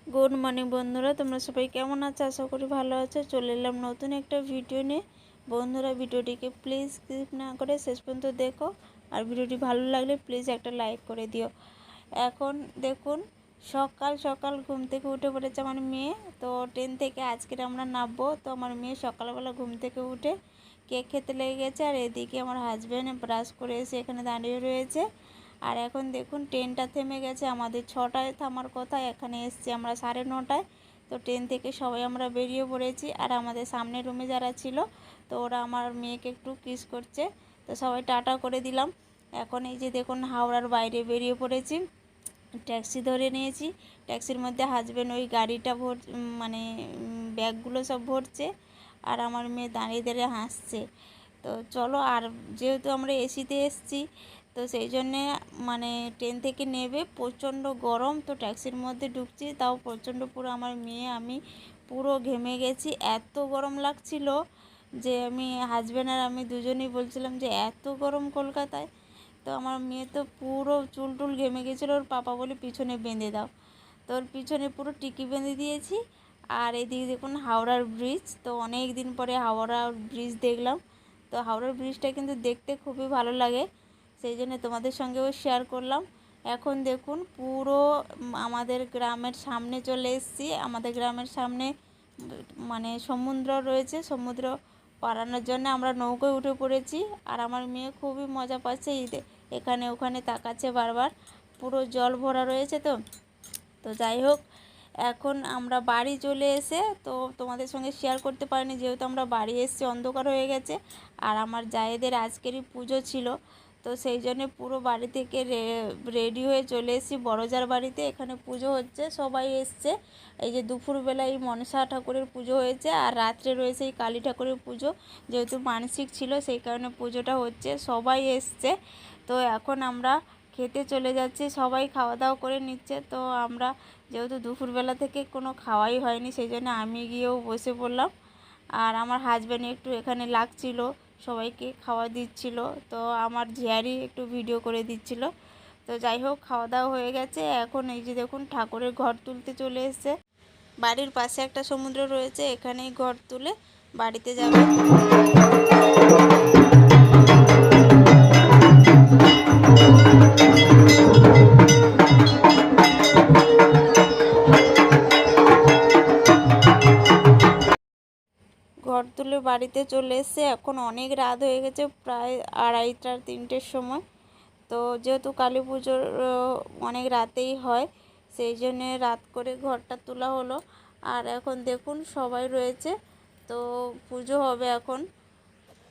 Good morning বন্ধুরা, তোমরা সবাই কেমন আছো? আশা করি ভালো আছো। চলে এলাম নতুন একটা ভিডিও নিয়ে। বন্ধুরা, ভিডিওটিকে প্লিজ স্কিপ না করে শেষ পর্যন্ত দেখো, আর ভিডিওটি ভালো লাগলে প্লিজ একটা লাইক করে দিও। এখন দেখুন, সকাল সকাল ঘুম থেকে উঠে পড়েছে আমার মেয়ে। তো ট্রেন থেকে আজকের আমরা নামবো। তো আমার মেয়ে সকালবেলা ঘুম থেকে উঠে কেক খেতে লেগে গেছে, আর এদিকে আমার হাজব্যান্ড ব্রাশ করে এসে এখানে দাঁড়িয়ে রয়েছে। আর এখন দেখুন ট্রেনটা থেমে গেছে, আমাদের 6টায় থামার কথা, এখানে এসছি আমরা 9:30। তো ট্রেন থেকে সবাই আমরা বেরিয়ে পড়েছি। আর আমাদের সামনের রুমে যারা ছিল, তো ওরা আমার মেয়েকে একটু কিস করছে। তো সবাই টাটা করে দিলাম। এখন এই যে দেখুন হাওড়ার বাইরে বেরিয়ে পড়েছি, ট্যাক্সি ধরে নিয়েছি। ট্যাক্সির মধ্যে হাজব্যান্ড ওই গাড়িটা মানে ব্যাগগুলো সব ভরছে, আর আমার মেয়ে দাঁড়িয়ে দাঁড়িয়ে হাসছে। তো চলো, আর যেহেতু আমরা এসিতে এসছি, তো সেই জন্যে মানে ট্রেন থেকে নেবে প্রচণ্ড গরম। তো ট্যাক্সির মধ্যে ঢুকছি, তাও প্রচণ্ড, পুরো আমার মেয়ে আমি পুরো ঘেমে গেছি, এত গরম লাগছিল যে আমি হাজব্যান্ড আর আমি দুজনেই বলছিলাম যে এত গরম কলকাতায়। তো আমার মেয়ে তো পুরো চুল টুল ঘেমে গেছিলো, ওর পাপা বলে পিছনে বেঁধে দাও। তো ওর পিছনে পুরো টিকি বেঁধে দিয়েছি। আর এদিকে দেখুন হাওড়ার ব্রিজ, তো অনেক দিন পরে হাওড়ার ব্রিজ দেখলাম। তো হাওড়ার ব্রিজটা কিন্তু দেখতে খুবই ভালো লাগে, সেই জন্য তোমাদের সঙ্গেও শেয়ার করলাম। এখন দেখুন পুরো আমাদের গ্রামের সামনে চলে এসেছি। আমাদের গ্রামের সামনে মানে সমুদ্র রয়েছে, সমুদ্র পাড়ানোর জন্য আমরা নৌকোয় উঠে পড়েছি। আর আমার মেয়ে খুবই মজা পাচ্ছে, এখানে ওখানে তাকাচ্ছে বারবার, পুরো জল ভরা রয়েছে। তো তো যাই হোক, এখন আমরা বাড়ি চলে এসে তো তোমাদের সঙ্গে শেয়ার করতে পারিনি, যেহেতু আমরা বাড়ি এসেছি অন্ধকার হয়ে গেছে। আর আমার জায়েদের আজকেরই পুজো ছিল, তো সেই জন্যে পুরো বাড়ি থেকে রেডি হয়ে চলে এসেছি বড়জার বাড়িতে। এখানে পুজো হচ্ছে, সবাই এসছে। এই যে দুপুরবেলা এই মনসা ঠাকুরের পুজো হয়েছে, আর রাত্রে রয়েছে এই কালী ঠাকুরের পুজো। যেহেতু মানসিক ছিল সেই কারণে পুজোটা হচ্ছে, সবাই এসছে। তো এখন আমরা খেতে চলে যাচ্ছি, সবাই খাওয়া দাওয়া করে নিচ্ছে। তো আমরা যেহেতু দুপুরবেলা থেকে কোনো খাওয়াই হয়নি, সেই জন্য আমি গিয়েও বসে পড়লাম। আর আমার হাজব্যান্ড একটু এখানে লাগছিল, সবাইকে খাওয়া দিচ্ছিল। তো আমার ঝিয়ারি একটু ভিডিও করে দিচ্ছিল। তো যাই হোক, খাওয়া দাওয়া হয়ে গেছে। এখন এই যে দেখুন ঠাকুরের ঘর তুলতে চলে এসেছে। বাড়ির পাশে একটা সমুদ্র রয়েছে, এখানেই ঘর তুলে বাড়িতে যাবে। ঘর তুলে বাড়িতে চলে এসে এখন অনেক রাত হয়ে গেছে, প্রায় 2:30-3টের সময়। তো যেহেতু কালী পুজোর অনেক রাতেই হয়, সেই জন্যে রাত করে ঘরটা তোলা হলো। আর এখন দেখুন সবাই রয়েছে, তো পুজো হবে এখন।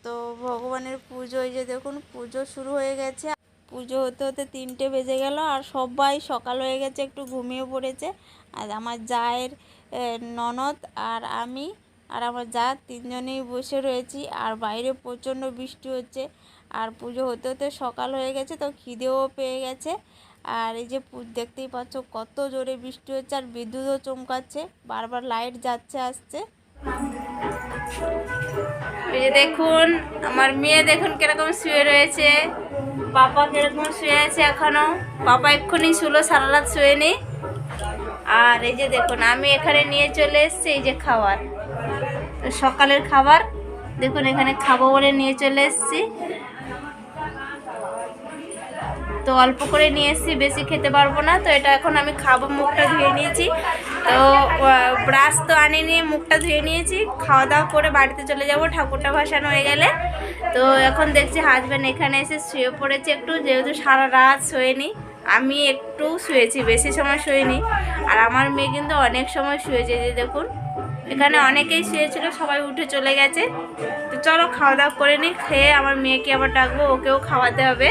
তো ভগবানের পুজো, এই যে দেখুন পুজো শুরু হয়ে গেছে। পুজো হতে হতে 3টে বেজে গেল, আর সবাই সকাল হয়ে গেছে, একটু ঘুমিয়ে পড়েছে। আর আমার জায়ের ননদ আর আমি আর আমার যা তিনজনেই বসে রয়েছি। আর বাইরে প্রচণ্ড বৃষ্টি হচ্ছে, আর পুজো হতে হতে সকাল হয়ে গেছে, তো খিদেও পেয়ে গেছে। আর এই যে দেখতেই পাচ্ছ কত জোরে বৃষ্টি হচ্ছে, আর বিদ্যুৎও চমকাচ্ছে, বারবার লাইট যাচ্ছে আসছে। এই যে দেখুন আমার মেয়ে, দেখুন কিরকম শুয়ে রয়েছে, পাপা কিরকম শুয়ে আছে এখনো। পাপা এক্ষুনি শুলো, সারা রাত শুয়েনি। আর এই যে দেখুন আমি এখানে নিয়ে চলে এসেছি এই যে খাবার, সকালের খাবার দেখুন এখানে খাবো বলে নিয়ে চলে এসেছি। তো অল্প করে নিয়ে এসেছি, বেশি খেতে পারবো না। তো এটা এখন আমি খাবো, মুখটা ধুয়ে নিয়েছি। তো ব্রাশ তো আনিনি, মুখটা ধুয়ে নিয়েছি। খাওয়া দাওয়া করে বাড়িতে চলে যাব ঠাকুরটা ভাসানো হয়ে গেলে। তো এখন দেখছি হাজব্যান্ড এখানে এসে শুয়ে পড়েছে একটু, যেহেতু সারা রাত শোয়নি। আমি একটু শুয়েছি, বেশি সময় শুয়েনি। আর আমার মেয়ে কিন্তু অনেক সময় শুয়েছে, যে দেখুন এখানে অনেকেই শুয়েছিল, সবাই উঠে চলে গেছে। তো চলো খাওয়া দাওয়া করে নিই, খেয়ে আমার মেয়েকে আবার ডাকবো, ওকেও খাওয়াতে হবে।